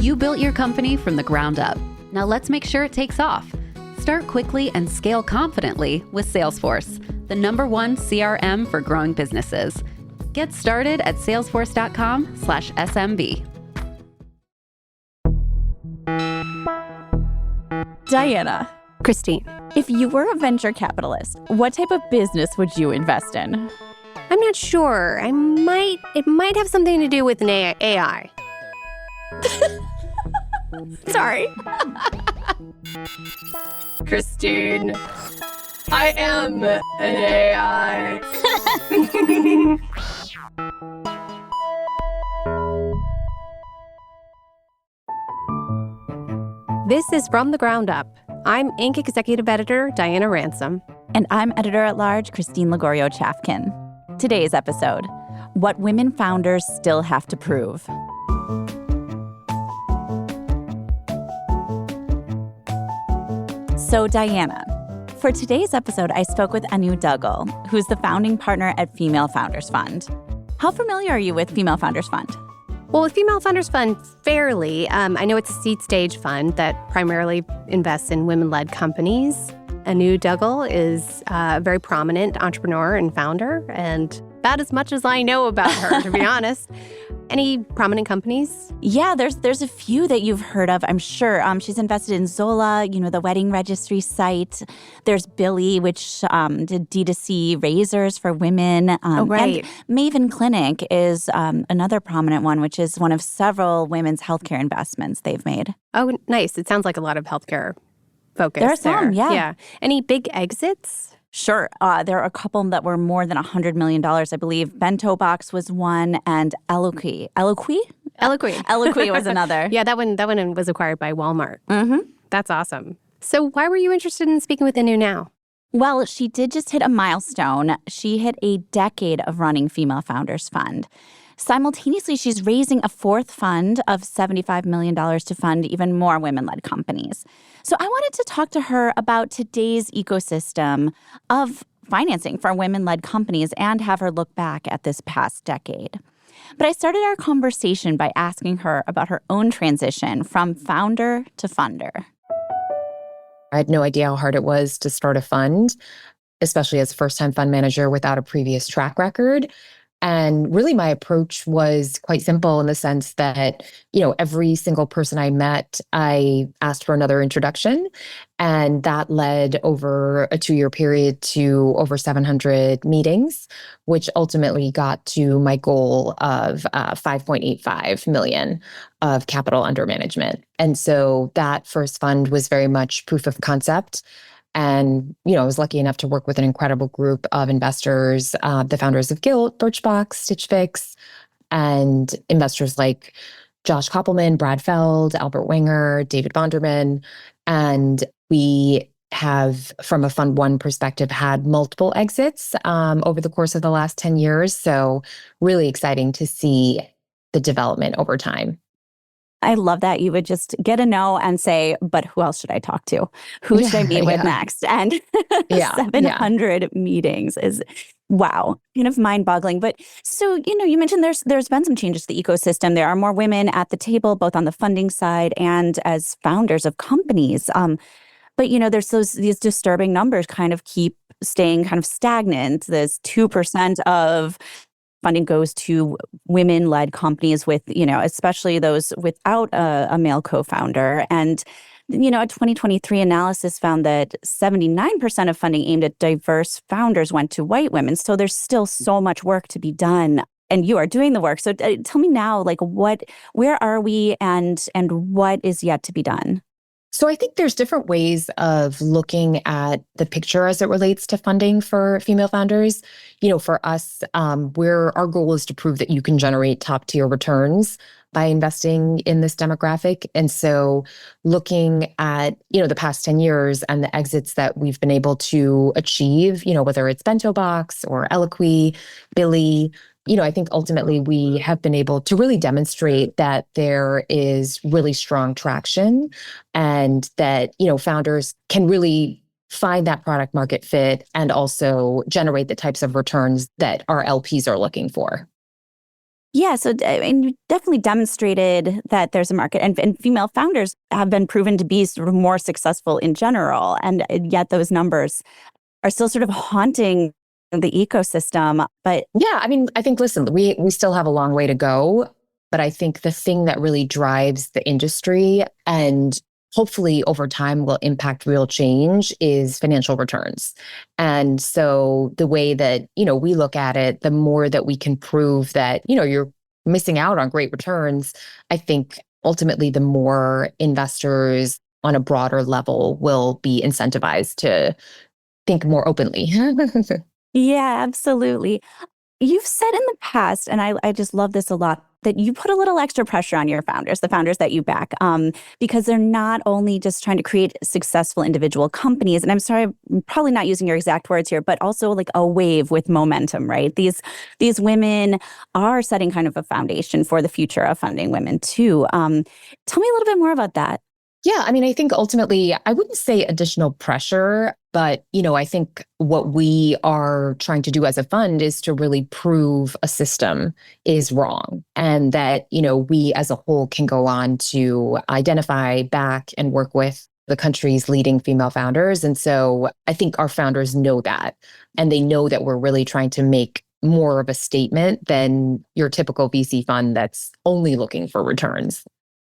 You built your company from the ground up. Now let's make sure it takes off. Start quickly and scale confidently with Salesforce, the #1 CRM for growing businesses. Get started at salesforce.com/SMB. Diana. Christine. If you were a venture capitalist, what type of business would you invest in? I'm not sure. It might have something to do with an AI. Sorry. Christine, I am an AI. This is From the Ground Up. I'm Inc. Executive Editor Diana Ransom. And I'm Editor-at-Large Christine Lagorio-Chafkin. Today's episode, what women founders still have to prove. So Diana, for today's episode, I spoke with Anu Duggal, who's the founding partner at Female Founders Fund. How familiar are you with Female Founders Fund? Well, with Female Founders Fund, fairly. I know it's a seed stage fund that primarily invests in women-led companies. Anu Duggal is a very prominent entrepreneur and founder, and about as much as I know about her, to be honest. Any prominent companies? Yeah, there's a few that you've heard of, I'm sure. She's invested in Zola, the wedding registry site. There's Billie, which did D2C razors for women. Right. And Maven Clinic is another prominent one, which is one of several women's healthcare investments they've made. Oh, nice. It sounds like a lot of healthcare focus There are some, yeah. Yeah. Any big exits? Sure. There are a couple that were more than $100 million, I believe. Bento Box was one, and Eloquy. Eloquy Was another. Yeah, that one was acquired by Walmart. Mm-hmm. That's awesome. So why were you interested in speaking with Anu now? Well, she did just hit a milestone. She hit a decade of running Female Founders Fund. Simultaneously, she's raising a fourth fund of $75 million to fund even more women-led companies. So I wanted to talk to her about today's ecosystem of financing for women-led companies and have her look back at this past decade. But I started our conversation by asking her about her own transition from founder to funder. I had no idea how hard it was to start a fund, especially as a first-time fund manager without a previous track record. And really my approach was quite simple in the sense that, every single person I met, I asked for another introduction. And that led over a 2-year period to over 700 meetings, which ultimately got to my goal of $5.85 million of capital under management. And so that first fund was very much proof of concept. And, I was lucky enough to work with an incredible group of investors, the founders of Gilt, Birchbox, Stitch Fix, and investors like Josh Koppelman, Brad Feld, Albert Wenger, David Bonderman. And we have, from a Fund 1 perspective, had multiple exits over the course of the last 10 years. So really exciting to see the development over time. I love that you would just get a no and say, but who else should I talk to? Who should I meet with next? And 700 meetings is, wow, kind of mind-boggling. But so, you mentioned there's been some changes to the ecosystem. There are more women at the table, both on the funding side and as founders of companies. But, there's these disturbing numbers kind of keep staying kind of stagnant. There's 2% of funding goes to women-led companies with, especially those without a male co-founder. And, a 2023 analysis found that 79% of funding aimed at diverse founders went to white women. So there's still so much work to be done. And you are doing the work. So tell me now, where are we and what is yet to be done? So I think there's different ways of looking at the picture as it relates to funding for female founders. For us, our goal is to prove that you can generate top tier returns by investing in this demographic. And so looking at, the past 10 years and the exits that we've been able to achieve, whether it's Bento Box or Eloquy, Billie, I think ultimately we have been able to really demonstrate that there is really strong traction and that, founders can really find that product market fit and also generate the types of returns that our LPs are looking for. Yeah, so you definitely demonstrated that there's a market, and female founders have been proven to be sort of more successful in general, and yet those numbers are still sort of haunting the ecosystem. But yeah, I mean, I think, listen, we still have a long way to go, but I think the thing that really drives the industry and hopefully over time will impact real change is financial returns. And so the way that, we look at it, the more that we can prove that, you're missing out on great returns, I think ultimately the more investors on a broader level will be incentivized to think more openly. yeah, absolutely. You've said in the past, and I just love this a lot, that you put a little extra pressure on your founders, the founders that you back, because they're not only just trying to create successful individual companies, and I'm sorry, I'm probably not using your exact words here, but also like a wave with momentum, right? These women are setting kind of a foundation for the future of funding women too. Tell me a little bit more about that. Yeah, I mean, I think ultimately, I wouldn't say additional pressure, but, I think what we are trying to do as a fund is to really prove a system is wrong and that, we as a whole can go on to identify, back, and work with the country's leading female founders. And so I think our founders know that, and they know that we're really trying to make more of a statement than your typical VC fund that's only looking for returns.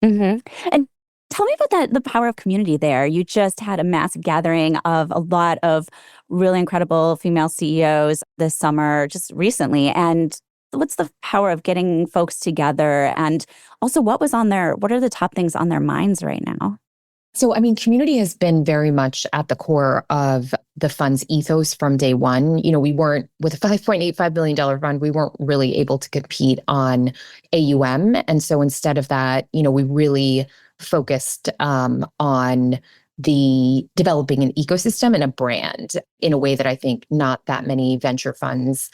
Mm-hmm. And tell me about the power of community there. You just had a massive gathering of a lot of really incredible female CEOs this summer, just recently. And what's the power of getting folks together? And also, what are the top things on their minds right now? So, I mean, community has been very much at the core of the fund's ethos from day one. We weren't, with a $5.85 billion fund, we weren't really able to compete on AUM. And so instead of that, we really focused on the developing an ecosystem and a brand in a way that I think not that many venture funds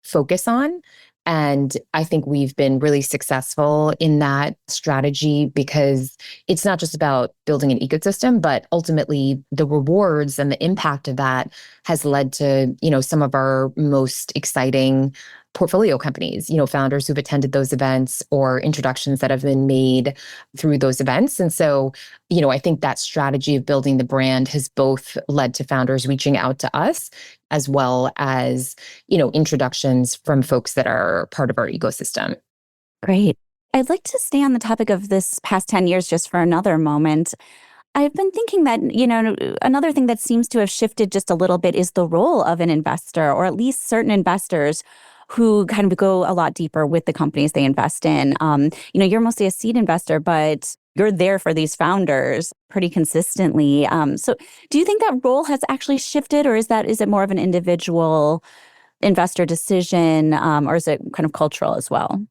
focus on. And I think we've been really successful in that strategy because it's not just about building an ecosystem, but ultimately the rewards and the impact of that has led to, some of our most exciting portfolio companies, founders who've attended those events or introductions that have been made through those events. And so, I think that strategy of building the brand has both led to founders reaching out to us as well as, introductions from folks that are part of our ecosystem. Great. I'd like to stay on the topic of this past 10 years just for another moment. I've been thinking that, another thing that seems to have shifted just a little bit is the role of an investor, or at least certain investors who kind of go a lot deeper with the companies they invest in. You're mostly a seed investor, but you're there for these founders pretty consistently. So do you think that role has actually shifted, or is it more of an individual investor decision, or is it kind of cultural as well?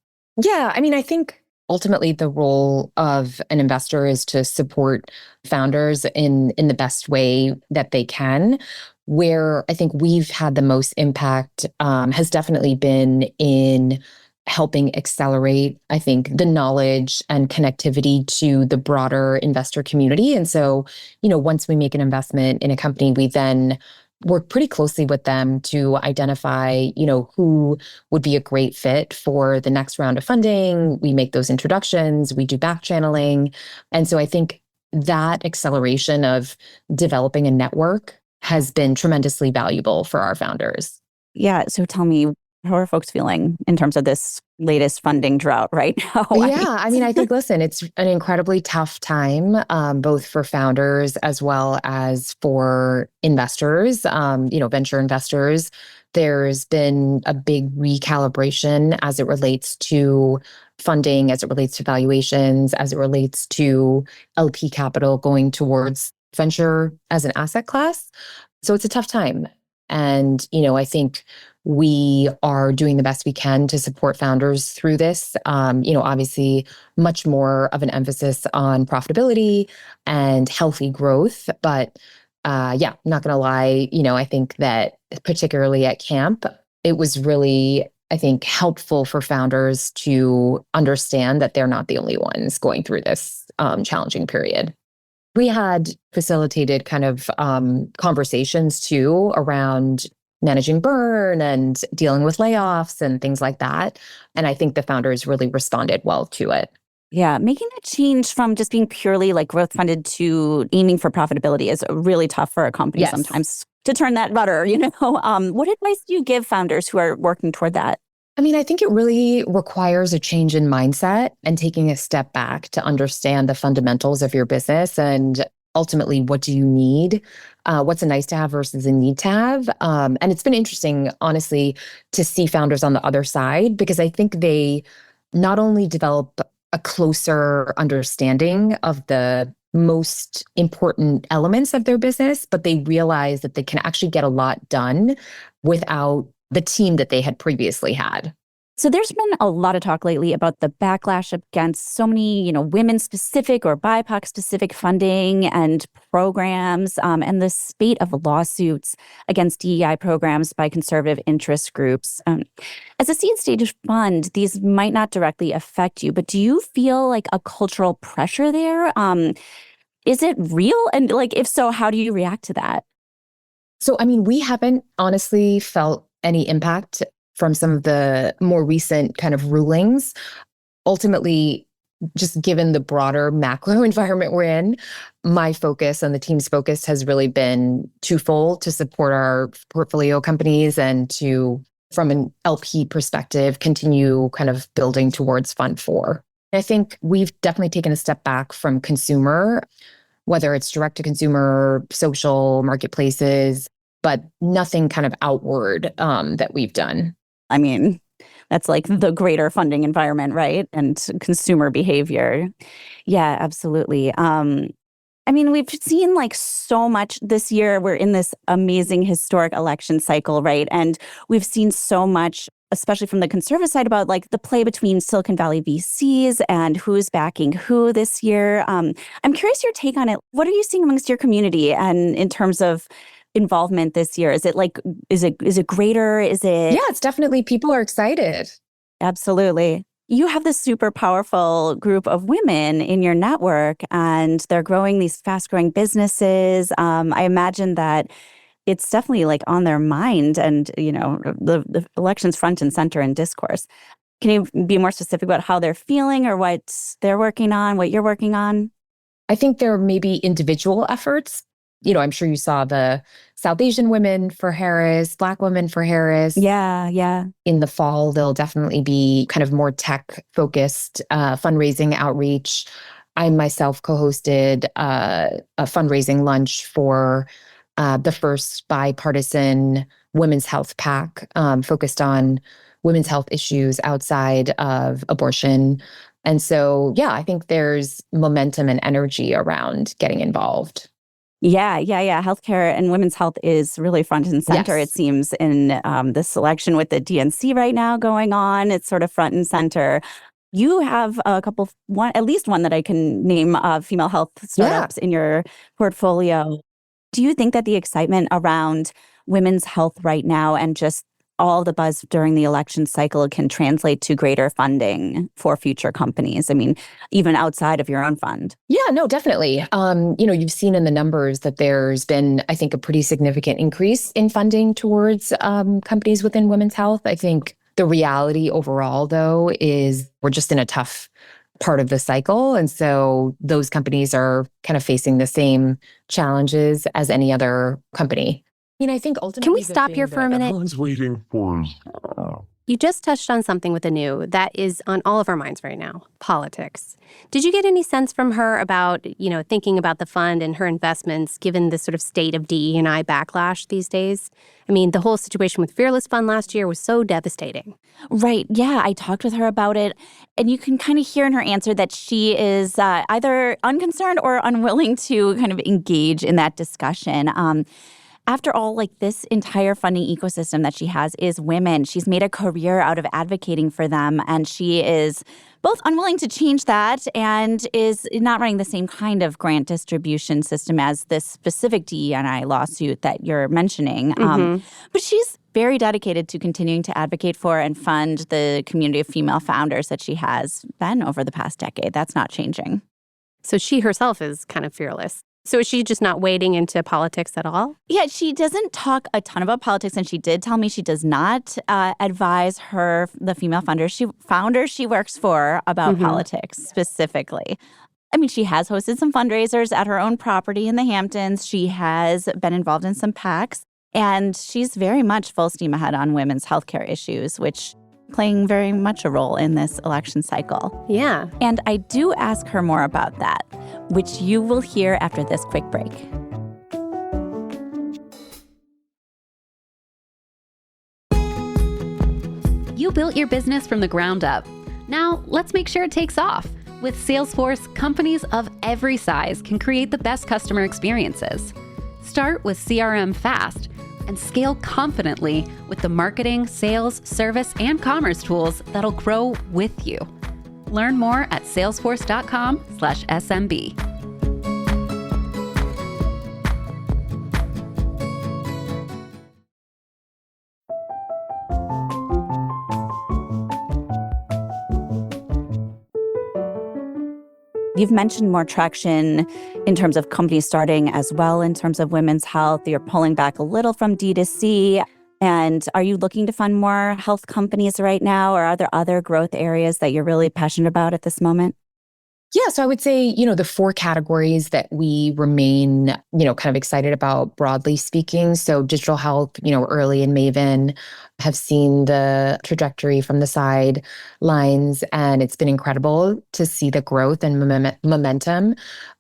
Yeah, I mean, I think ultimately the role of an investor is to support founders in the best way that they can. Where I think we've had the most impact has definitely been in helping accelerate, I think, the knowledge and connectivity to the broader investor community. And so, once we make an investment in a company, we then work pretty closely with them to identify, who would be a great fit for the next round of funding. We make those introductions, we do back channeling. And so I think that acceleration of developing a network has been tremendously valuable for our founders. Yeah. So tell me, how are folks feeling in terms of this latest funding drought right now? Yeah, I mean, I think, listen, it's an incredibly tough time, both for founders as well as for investors, venture investors. There's been a big recalibration as it relates to funding, as it relates to valuations, as it relates to LP capital going towards venture as an asset class. So it's a tough time. And, I think we are doing the best we can to support founders through this. Obviously much more of an emphasis on profitability and healthy growth. But yeah, I'm not going to lie, I think that particularly at camp, it was really, I think, helpful for founders to understand that they're not the only ones going through this challenging period. We had facilitated kind of conversations too around managing burn and dealing with layoffs and things like that. And I think the founders really responded well to it. Yeah, making that change from just being purely like growth funded to aiming for profitability is really tough for a company sometimes to turn that rudder, What advice do you give founders who are working toward that? I mean, I think it really requires a change in mindset and taking a step back to understand the fundamentals of your business and ultimately, what do you need? What's a nice to have versus a need to have? And it's been interesting, honestly, to see founders on the other side, because I think they not only develop a closer understanding of the most important elements of their business, but they realize that they can actually get a lot done without the team that they had previously had. So there's been a lot of talk lately about the backlash against so many, women-specific or BIPOC-specific funding and programs, and the spate of lawsuits against DEI programs by conservative interest groups. As a seed stage fund, these might not directly affect you, but do you feel like a cultural pressure there? Is it real? And if so, how do you react to that? So, I mean, we haven't honestly felt any impact from some of the more recent kind of rulings. Ultimately, just given the broader macro environment we're in, my focus and the team's focus has really been twofold: to support our portfolio companies and to, from an LP perspective, continue kind of building towards Fund 4. I think we've definitely taken a step back from consumer, whether it's direct to consumer, social, marketplaces, but nothing kind of outward that we've done. I mean, that's like the greater funding environment, right? And consumer behavior. Yeah, absolutely. We've seen so much this year. We're in this amazing historic election cycle, right? And we've seen so much, especially from the conservative side, about the play between Silicon Valley VCs and who's backing who this year. I'm curious your take on it. What are you seeing amongst your community and in terms of involvement this year? Is it is it greater? Is it? Yeah, it's definitely, people are excited. Absolutely. You have this super powerful group of women in your network, and they're growing these fast-growing businesses. I imagine that it's definitely on their mind, and the election's front and center in discourse. Can you be more specific about how they're feeling or what they're working on, what you're working on? I think there may be individual efforts. I'm sure you saw the South Asian women for Harris, Black women for Harris. Yeah. In the fall, there'll definitely be kind of more tech-focused fundraising outreach. I myself co-hosted a fundraising lunch for the first bipartisan women's health PAC, focused on women's health issues outside of abortion. And so, yeah, I think there's momentum and energy around getting involved. Yeah. Healthcare and women's health is really front and center, Yes. It seems, in this election with the DNC right now going on. It's sort of front and center. You have at least one that I can name, female health startups in your portfolio. Do you think that the excitement around women's health right now and just all the buzz during the election cycle can translate to greater funding for future companies? I mean, even outside of your own fund. Yeah, no, definitely. You've seen in the numbers that there's been, I think, a pretty significant increase in funding towards companies within women's health. I think the reality overall, though, is we're just in a tough part of the cycle. And so those companies are kind of facing the same challenges as any other company. I think ultimately, can we stop here for a minute? Everyone's waiting for. You just touched on something with Anu that is on all of our minds right now: politics. Did you get any sense from her about, thinking about the fund and her investments, given the sort of state of DE&I backlash these days? I mean, the whole situation with Fearless Fund last year was so devastating. Right. Yeah, I talked with her about it. And you can kind of hear in her answer that she is either unconcerned or unwilling to kind of engage in that discussion. After all, this entire funding ecosystem that she has is women. She's made a career out of advocating for them, and she is both unwilling to change that and is not running the same kind of grant distribution system as this specific DE&I lawsuit that you're mentioning. But she's very dedicated to continuing to advocate for and fund the community of female founders that she has been over the past decade. That's not changing. So she herself is kind of fearless. So is she just not wading into politics at all? Yeah, she doesn't talk a ton about politics, and she did tell me she does not advise the female founders she works for about politics specifically. I mean, she has hosted some fundraisers at her own property in the Hamptons. She has been involved in some PACs, and she's very much full steam ahead on women's healthcare issues, which playing very much a role in this election cycle. Yeah. And I do ask her more about that, which you will hear after this quick break. You built your business from the ground up. Now, let's make sure it takes off. With Salesforce, companies of every size can create the best customer experiences. Start with CRM fast and scale confidently with the marketing, sales, service, and commerce tools that'll grow with you. Learn more at salesforce.com/SMB. You've mentioned more traction in terms of companies starting as well in terms of women's health. You're pulling back a little from D2C. And are you looking to fund more health companies right now, or are there other growth areas that you're really passionate about at this moment? Yeah, so I would say, the 4 categories that we remain, kind of excited about broadly speaking. So digital health, early in Maven have seen the trajectory from the sidelines, and it's been incredible to see the growth and momentum.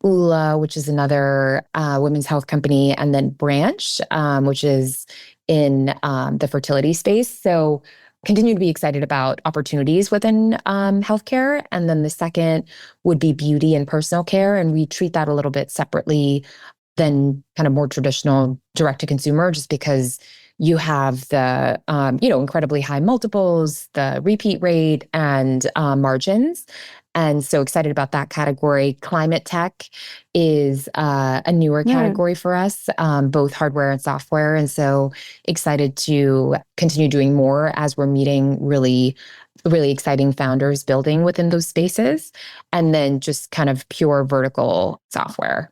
Ula, which is another women's health company, and then Branch, which is in the fertility space. So continue to be excited about opportunities within healthcare. And then the second would be beauty and personal care. And we treat that a little bit separately than kind of more traditional direct to consumer, just because you have the, incredibly high multiples, the repeat rate, and margins. And so excited about that category. Climate tech is a newer category for us, both hardware and software. And so excited to continue doing more as we're meeting really, really exciting founders building within those spaces. And then just kind of pure vertical software,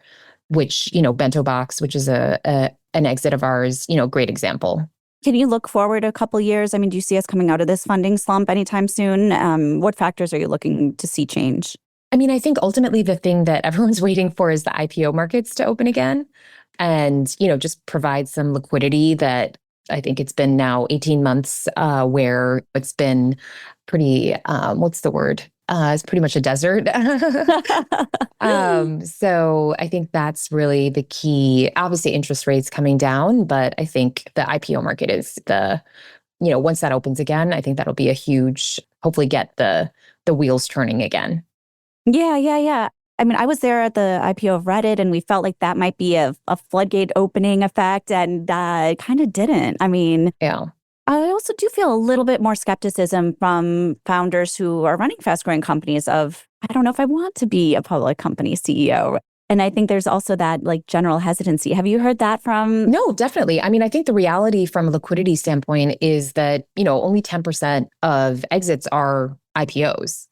which, Bento Box, which is an exit of ours, great example. Can you look forward a couple years? I mean, do you see us coming out of this funding slump anytime soon? What factors are you looking to see change? I mean, I think ultimately the thing that everyone's waiting for is the IPO markets to open again and, just provide some liquidity that I think it's been now 18 months where it's been pretty, what's the word? It's pretty much a desert. So I think that's really the key. Obviously, interest rates coming down, but I think the IPO market is once that opens again, I think that'll be a huge, hopefully get the wheels turning again. Yeah. I mean, I was there at the IPO of Reddit, and we felt like that might be a floodgate opening effect, and kind of didn't. I mean, yeah. I also do feel a little bit more skepticism from founders who are running fast-growing companies of, I don't know if I want to be a public company CEO. And I think there's also that general hesitancy. Have you heard that from? No, definitely. I mean, I think the reality from a liquidity standpoint is that, only 10% of exits are IPOs.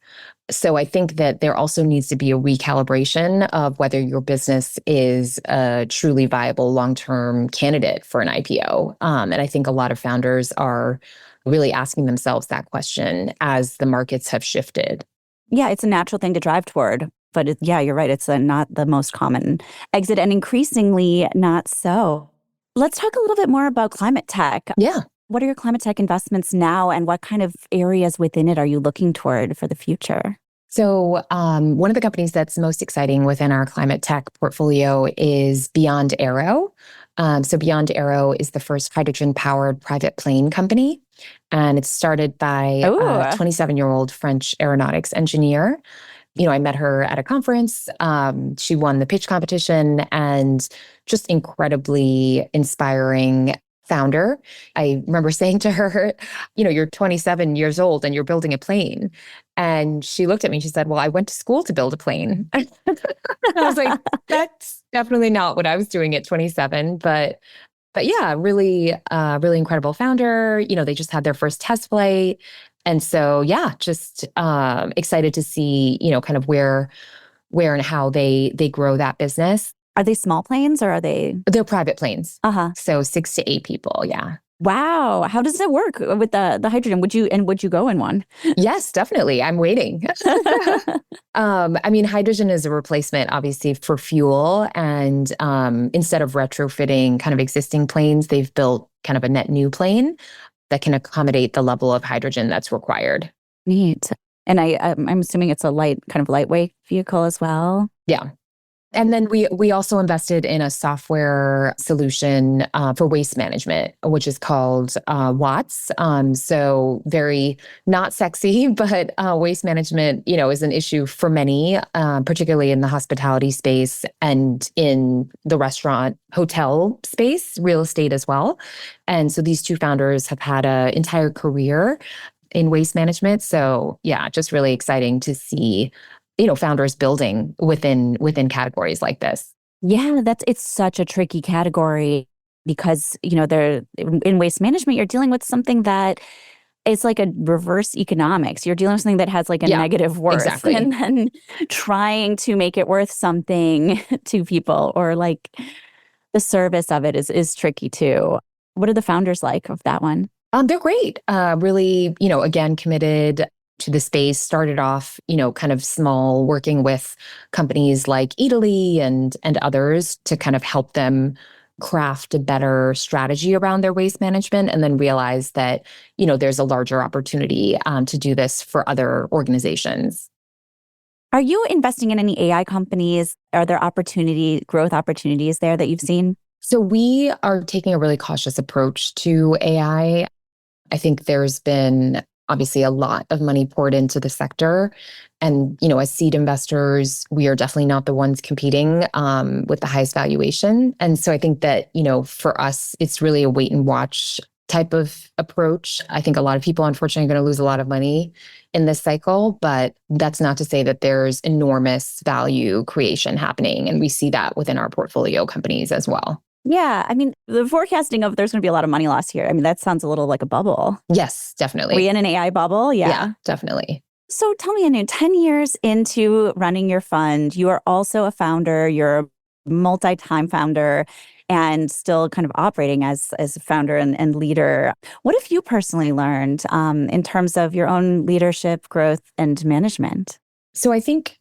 So I think that there also needs to be a recalibration of whether your business is a truly viable long-term candidate for an IPO. And I think a lot of founders are really asking themselves that question as the markets have shifted. Yeah, it's a natural thing to drive toward. But you're right. It's not the most common exit, and increasingly not so. Let's talk a little bit more about climate tech. Yeah. What are your climate tech investments now, and what kind of areas within it are you looking toward for the future? So one of the companies that's most exciting within our climate tech portfolio is Beyond Aero. So Beyond Aero is the first hydrogen-powered private plane company. And it's started by a 27-year-old French aeronautics engineer. I met her at a conference. She won the pitch competition, and just incredibly inspiring founder. I remember saying to her, you're 27 years old and you're building a plane. And she looked at me and she said, well, I went to school to build a plane. I was like, that's definitely not what I was doing at 27. But yeah, really, really incredible founder. They just had their first test flight. And so, yeah, just excited to see, kind of where and how they grow that business. Are they small planes or are they? They're private planes. Uh-huh. So 6 to 8 people. Yeah. Wow. How does it work with the hydrogen? Would you go in one? Yes, definitely. I'm waiting. I mean, hydrogen is a replacement, obviously, for fuel. And instead of retrofitting kind of existing planes, they've built kind of a net new plane that can accommodate the level of hydrogen that's required. Neat. And I'm assuming it's a lightweight vehicle as well. Yeah. And then we also invested in a software solution for waste management, which is called Watts. So very not sexy, but waste management, is an issue for many, particularly in the hospitality space and in the restaurant, hotel space, real estate as well. And so these two founders have had an entire career in waste management. So yeah, just really exciting to see founders building within categories like this. Yeah, it's such a tricky category because, they're in waste management, you're dealing with something that it's like a reverse economics. You're dealing with something that has like a negative worth. Exactly. And then trying to make it worth something to people, or like the service of it is tricky too. What are the founders like of that one? They're great. Really, again, committed to the space, started off, kind of small, working with companies like Italy and others to kind of help them craft a better strategy around their waste management, and then realized that, there's a larger opportunity to do this for other organizations. Are you investing in any AI companies? Are there growth opportunities there that you've seen? So we are taking a really cautious approach to AI. I think there's been obviously a lot of money poured into the sector. And, as seed investors, we are definitely not the ones competing with the highest valuation. And so I think that, for us, it's really a wait and watch type of approach. I think a lot of people, unfortunately, are going to lose a lot of money in this cycle, but that's not to say that there's enormous value creation happening. And we see that within our portfolio companies as well. Yeah. I mean, the forecasting of there's going to be a lot of money lost here. I mean, that sounds a little like a bubble. Yes, definitely. Are we in an AI bubble? Yeah, definitely. So tell me, Anu, 10 years into running your fund, you are also a founder, you're a multi-time founder, and still kind of operating as a founder and leader. What have you personally learned in terms of your own leadership, growth, and management? So I think,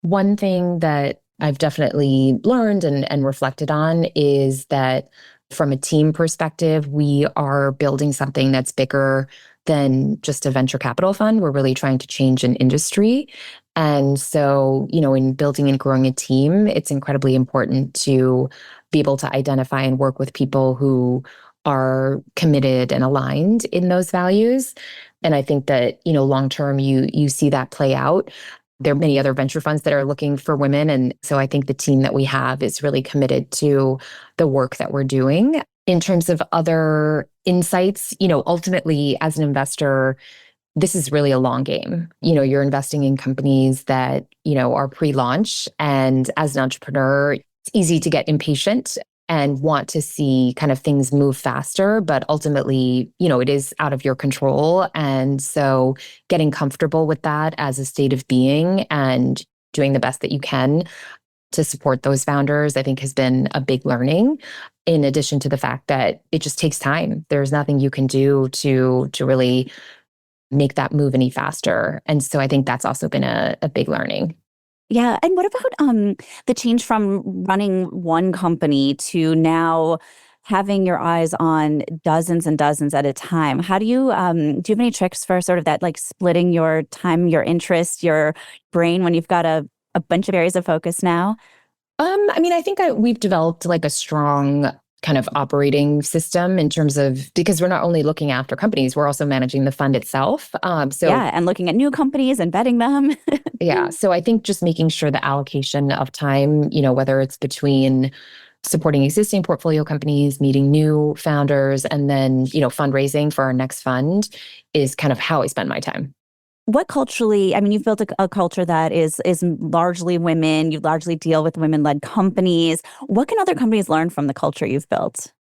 one thing that I've definitely learned and reflected on is that from a team perspective, we are building something that's bigger than just a venture capital fund. We're really trying to change an industry. And so, in building and growing a team, it's incredibly important to be able to identify and work with people who are committed and aligned in those values. And I think that, long term, you see that play out. There are many other venture funds that are looking for women. And so I think the team that we have is really committed to the work that we're doing. In terms of other insights, ultimately, as an investor, this is really a long game. You're investing in companies that, are pre-launch. And as an entrepreneur, it's easy to get impatient and want to see kind of things move faster, but ultimately, it is out of your control. And so getting comfortable with that as a state of being and doing the best that you can to support those founders, I think has been a big learning, in addition to the fact that it just takes time. There's nothing you can do to really make that move any faster. And so I think that's also been a big learning. Yeah. And what about the change from running one company to now having your eyes on dozens and dozens at a time? How do you have any tricks for sort of that, like splitting your time, your interest, your brain when you've got a bunch of areas of focus now? I think we've developed like a strong kind of operating system in terms of, because we're not only looking after companies, we're also managing the fund itself. And looking at new companies and vetting them. Yeah. So I think just making sure the allocation of time, whether it's between supporting existing portfolio companies, meeting new founders, and then, fundraising for our next fund is kind of how I spend my time. What culturally, you've built a culture that is largely women. You largely deal with women-led companies. What can other companies learn from the culture you've built?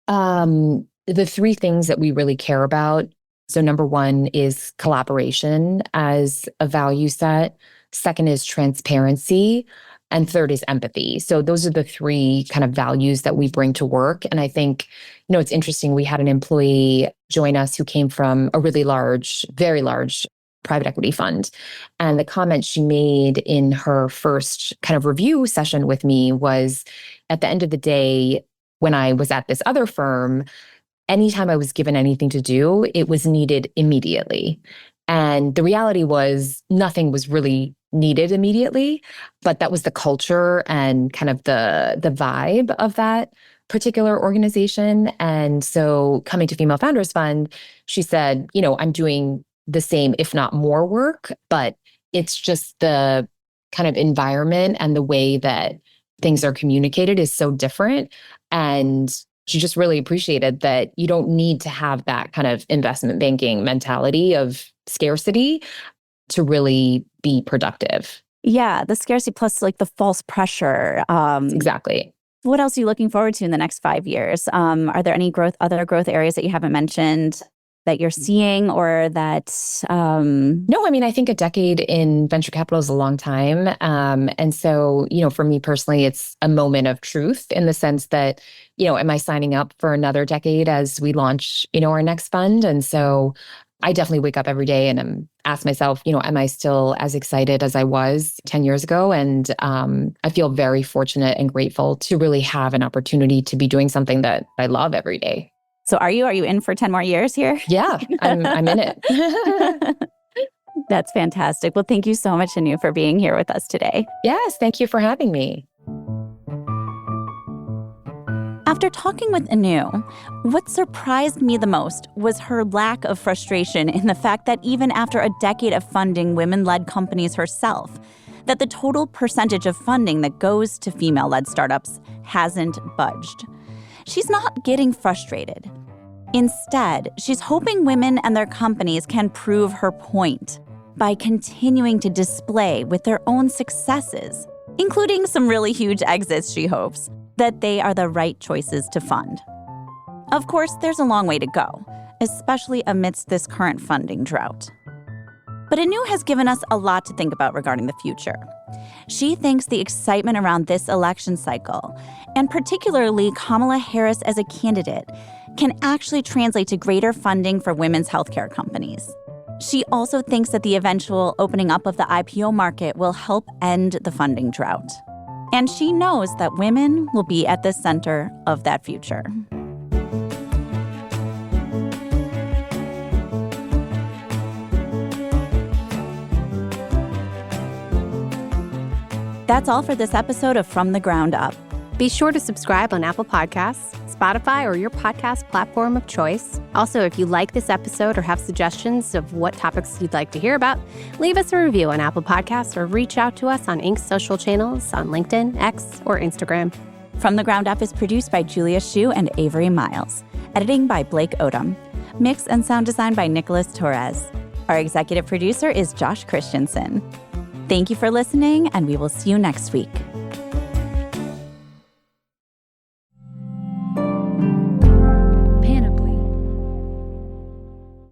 The 3 things that we really care about. So number 1 is collaboration as a value set. Second is transparency. And third is empathy. So those are the three kind of values that we bring to work. And I think, it's interesting. We had an employee join us who came from a really large, very large private equity fund. And the comment she made in her first kind of review session with me was, at the end of the day, when I was at this other firm, anytime I was given anything to do, it was needed immediately. And the reality was nothing was really needed immediately, but that was the culture and kind of the vibe of that particular organization. And so coming to Female Founders Fund, she said, I'm doing the same, if not more work, but it's just the kind of environment and the way that things are communicated is so different. And she just really appreciated that you don't need to have that kind of investment banking mentality of scarcity to really be productive. Yeah, the scarcity plus like the false pressure. Exactly. What else are you looking forward to in the next 5 years? Are there any other growth areas that you haven't mentioned that you're seeing or that? No, I think a decade in venture capital is a long time. And so, for me personally, it's a moment of truth in the sense that, am I signing up for another decade as we launch, our next fund? And so I definitely wake up every day and ask myself, am I still as excited as I was 10 years ago? And I feel very fortunate and grateful to really have an opportunity to be doing something that I love every day. So are you in for 10 more years here? Yeah, I'm in it. That's fantastic. Well, thank you so much, Anu, for being here with us today. Yes, thank you for having me. After talking with Anu, what surprised me the most was her lack of frustration in the fact that even after a decade of funding women-led companies herself, that the total percentage of funding that goes to female-led startups hasn't budged. She's not getting frustrated. Instead, she's hoping women and their companies can prove her point by continuing to display with their own successes, including some really huge exits, she hopes, that they are the right choices to fund. Of course, there's a long way to go, especially amidst this current funding drought. But Anu has given us a lot to think about regarding the future. She thinks the excitement around this election cycle, and particularly Kamala Harris as a candidate, can actually translate to greater funding for women's healthcare companies. She also thinks that the eventual opening up of the IPO market will help end the funding drought. And she knows that women will be at the center of that future. That's all for this episode of From the Ground Up. Be sure to subscribe on Apple Podcasts, Spotify, or your podcast platform of choice. Also, if you like this episode or have suggestions of what topics you'd like to hear about, leave us a review on Apple Podcasts or reach out to us on Inc.'s social channels on LinkedIn, X, or Instagram. From the Ground Up is produced by Julia Shu and Avery Miles. Editing by Blake Odom. Mix and sound design by Nicholas Torres. Our executive producer is Josh Christensen. Thank you for listening, and we will see you next week.